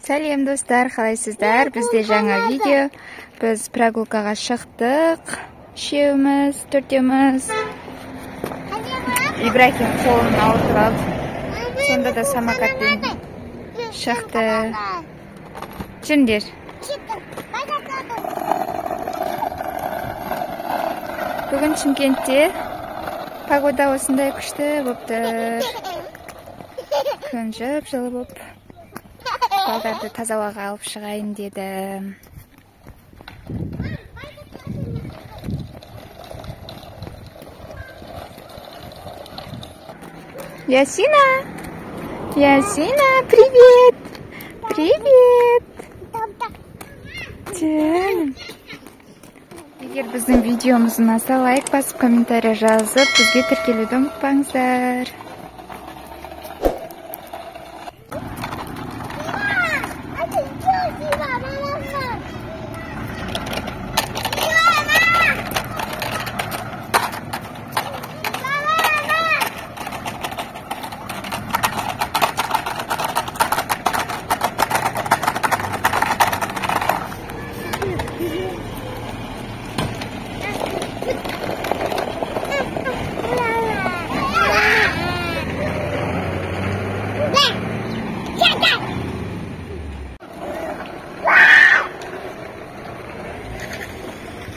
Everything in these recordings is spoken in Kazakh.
Сәлем достар, қалайсыздар? Бізде жаңа видео. Біз прогулкаға шықтық. Үшеуміз, төртеуміз. Ибрахим қолын ауыртып алды. Сонда да самокатпен шықты. Жүріңдер. Бүгін Шымкентте погода осындай күшті болыпты. Күн жып-жылы болып. Балдарды таза ауаға алып шығайын дедім. Ясина! Ясина, привет! Привет! Жаным. Егер біздің видеомыз ұнаса, лайк басып, комментарий жазып, бізге тіркелуді ұмытпаңыздар.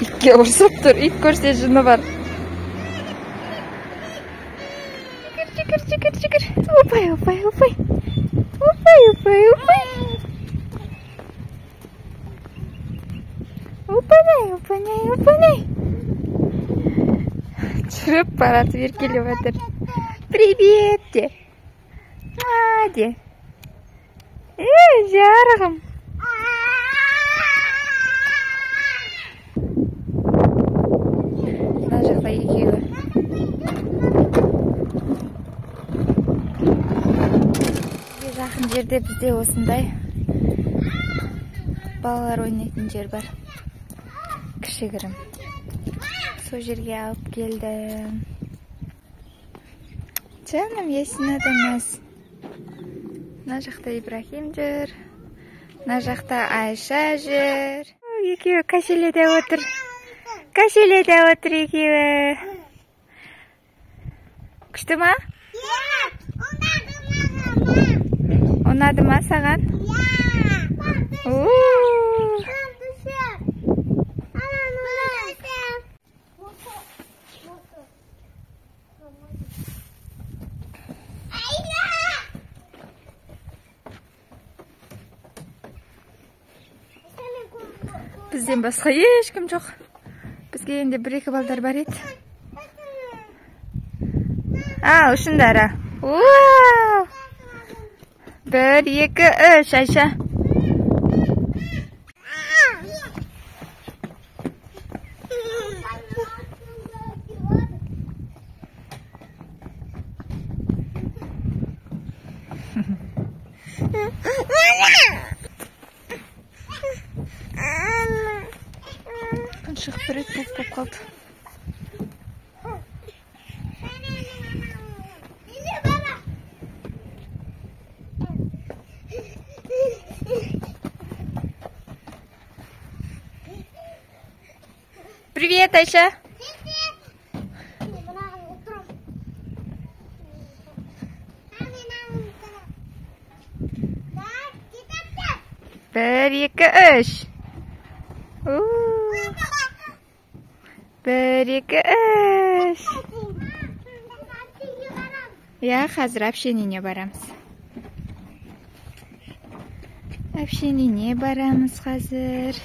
Итке ұрсып тұр, ит көрсе жыны бар. Жүгір. Опай. Опай. Жүріп барады, еркелеп жатыр. Привет де. Де. Жарығым. Жақын жерде бізде осындай балалар ойнайтын жер бар. Кішігірім. Сол жерге алып келдім. Жаным, есінадыңыз. Мына жақта Ибрахим жүр. Мына жақта Айша жүр. Екеуі кашеледе отыр. Екеуі. Күшті ма? Ұнады ма саған? Бізден басқа ешкім жоқ. Бізге енді бір-екі балдар бар еді. Ұшындары. 1, 2, 3, Айша. Шығып бір рет болып қалды. Привет, Айша. Bir, iki, üç. 1, 2, 3. Я қазір общениене барамыз. Общениене барамыз қазір.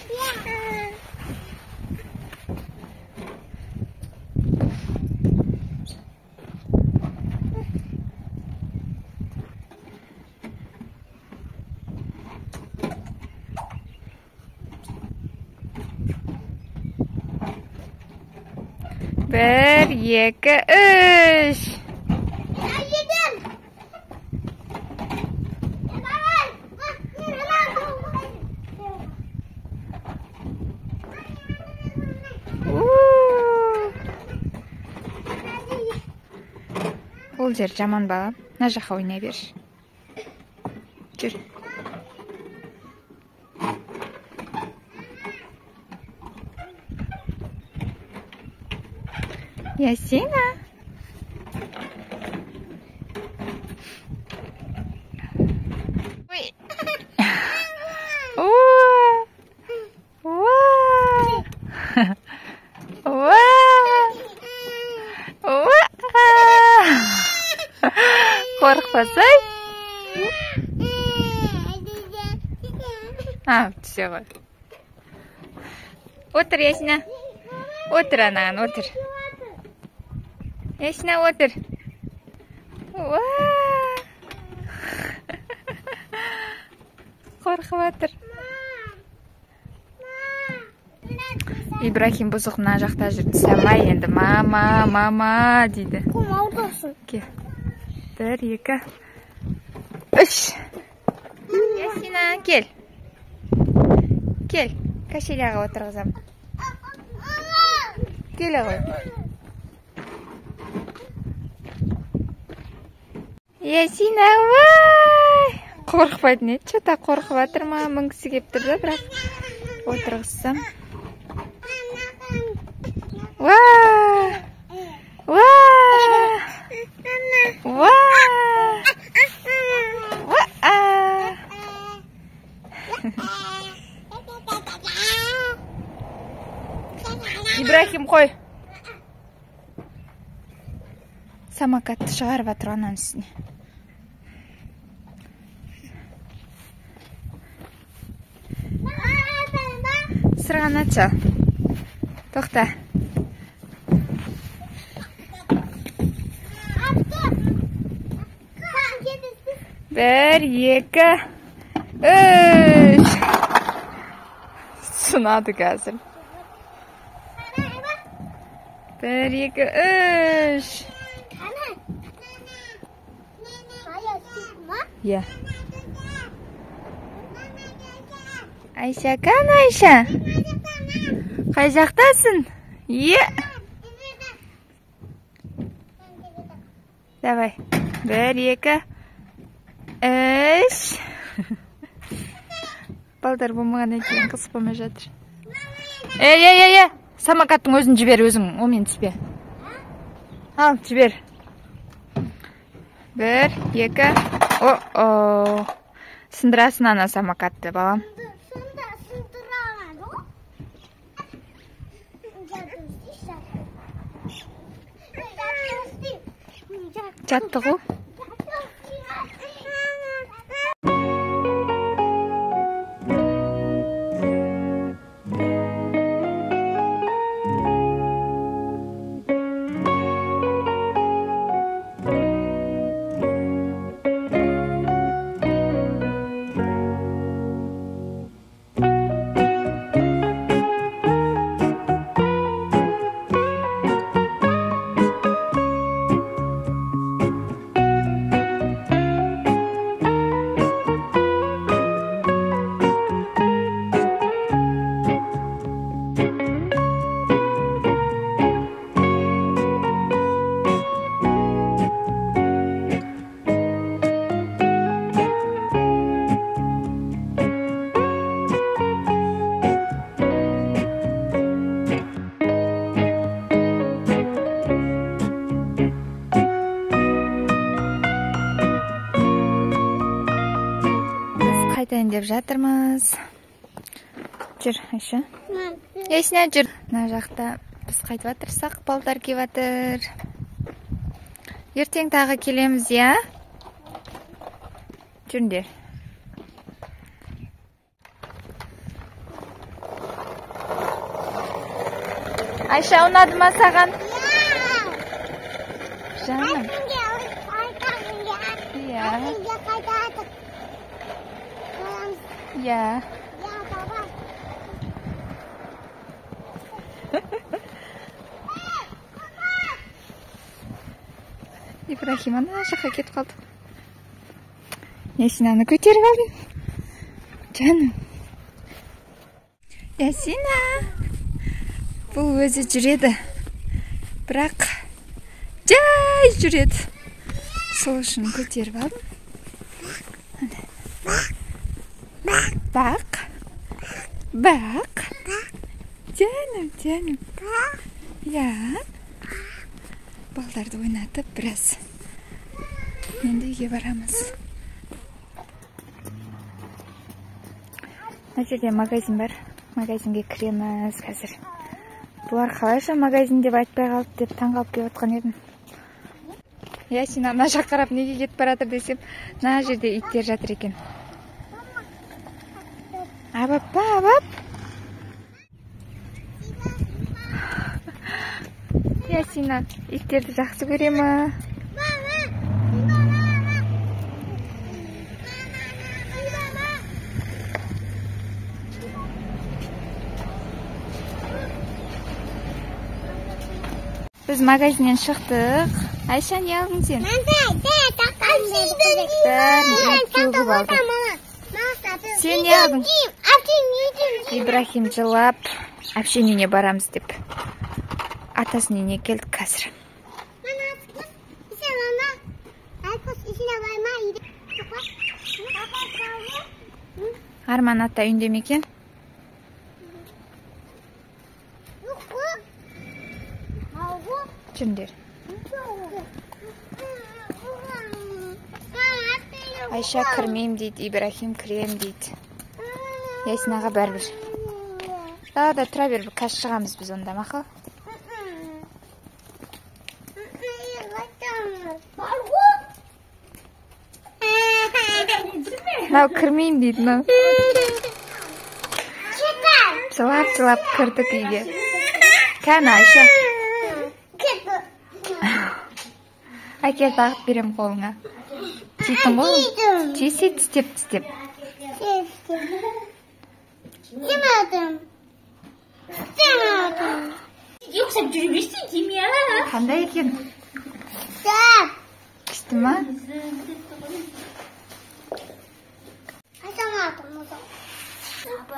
Bir, iki, üç. Ол жер жаман бала. Мына жаққа ойнай бер. Жүр. Ясина. Ой. Қорықпасай. Түсе ғой. Отыр, Ясина. Отыр, анаған, отыр. Ясина, отыр. Қорқып отыр. Ибрахим бұзық мына жақта жүрді. Самай енді мама дейді. Кел. 1, 2, 3. Ясина, кел. Кел. Кашеляға отырғызам. Келе ғой. Ясина, ой! Қорқпайды не? Что-то қорқып жатыр ма? Мінгісі кеп тұр да, бірақ отырғызсам. Ибрахим, қой. Самокатты шығарып жатыр ананың үстіне. Сырғаны атшы. Тоқта. 1, 2, 3. Sınadı қазір. 1, 2, 3. Ya. Айша, kan Айша? Қай жақтасың? Давай. 1, 2, 3. Балдар болмағаннан кейін қыз болмай жатыр. Самокаттың өзін жібер, өзің, омен түспе. Ал, жібер. 1, 2. Сындырасың ана самокатты, балам. Жатты ғой. Қайтайын деп жатырмыз. Жүр, Айша. Ясина, жүр. Мына жақта біз қайтып жатырсақ, балдар келіп жатыр. Ертең тағы келеміз, я? Жүріңдер. Айша, ұнады ма саған? Жаным. Ya. Ибрахим, ана жаққа кетіп қалды. Ясинаны көтеріп алдым. Жаным. Ясина. Бұл өзі жүреді. Бірақ жай жүреді. Сол үшін көтеріп алдым. Bak. Bak. Canım. Ya. Балдарды ойнатып, біраз. Енді үйге барамыз. Мына жерде магазин бар. Магазинге кіреміз қазір. Бұлар қалайша магазин деп айтпай қалып деп таңғалып келіп отқан едім. Сен ана жаққа қарап неге кетіп баратыр десем, мына жерде иттер жатыр екен. Абап. Сен иттерді жақсы көремі? Біз магазиннен шықтық. Айша, не алдың сен? Сен не алдың? Ибрахим жылап, әпшен үйіне барамыз деп. Атасының үйіне келдік қазір. Арман ата үйінде ме екен? Жүріңдер. Айша кірмейм дейді, Ибрахим кірем дейді. Ясин аға бәрбір. Да, тұра бер, қазір шығамыз біз онда, мақыл? Нау кірмейм дейді, нау. Жылап кірдік үйге. Кәні, Айша? Әкел тағып берем қолыңа. Тидің ғой? Тисе тістеп. Тимадым. Yoksa жүрмешті деме ала. Қандай екен? Күшті ма?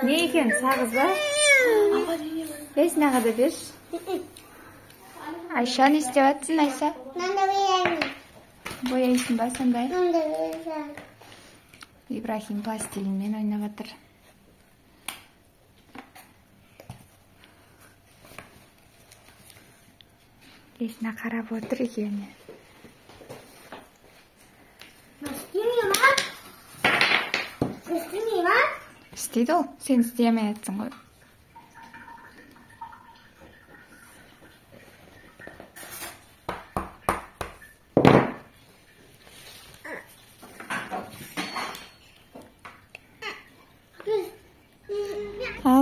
Не екен, сағыз ба? Есін ағада беш. Айша, не істеп атсың, Айша? Бояйсың ба, сондай? Ибрахим пластилинмен ойнап атыр. Есіне қарап отыр екені. İsteydi o. Sen isteyemeyeceksin o.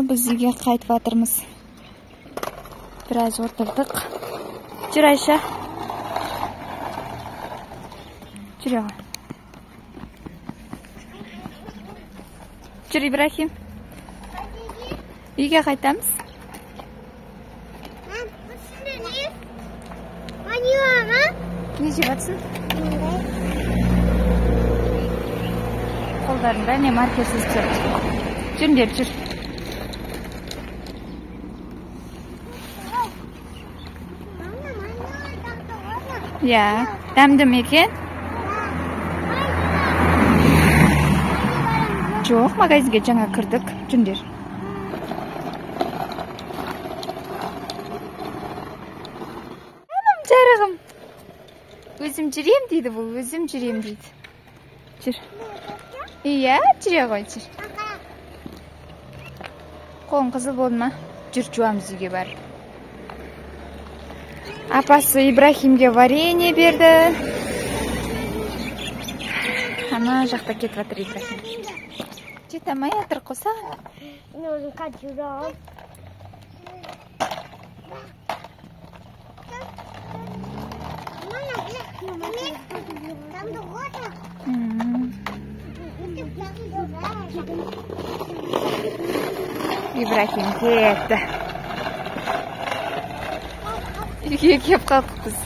Biz uyga qaytib o'tirmiz. Biraz o'tirdik. Jur Ayşe. Jur ya. Jur İbrahim. Uyga qaytamiz. Ne jibatsın? Qo'llarida ne markasiz tur. Jur deb jur. Ya, damdim ekan. Yo'q, magazinga жаңа kirdik. Jundir. Anam jarig'im. O'zim jirem deydi bu, o'zim jirem deydi. Jir. Iya, jira qo'y, jir. Qo'ng qizil bo'lma. Jir juvamiz uyga bar. Apasi İbrahim'ge varenье berdi. Ana жақта ketib atır İbrahim. Jetamay atır qo'sa. O'zim qachurib. İbrahim ketdi. Uyga kelib qoldik biz.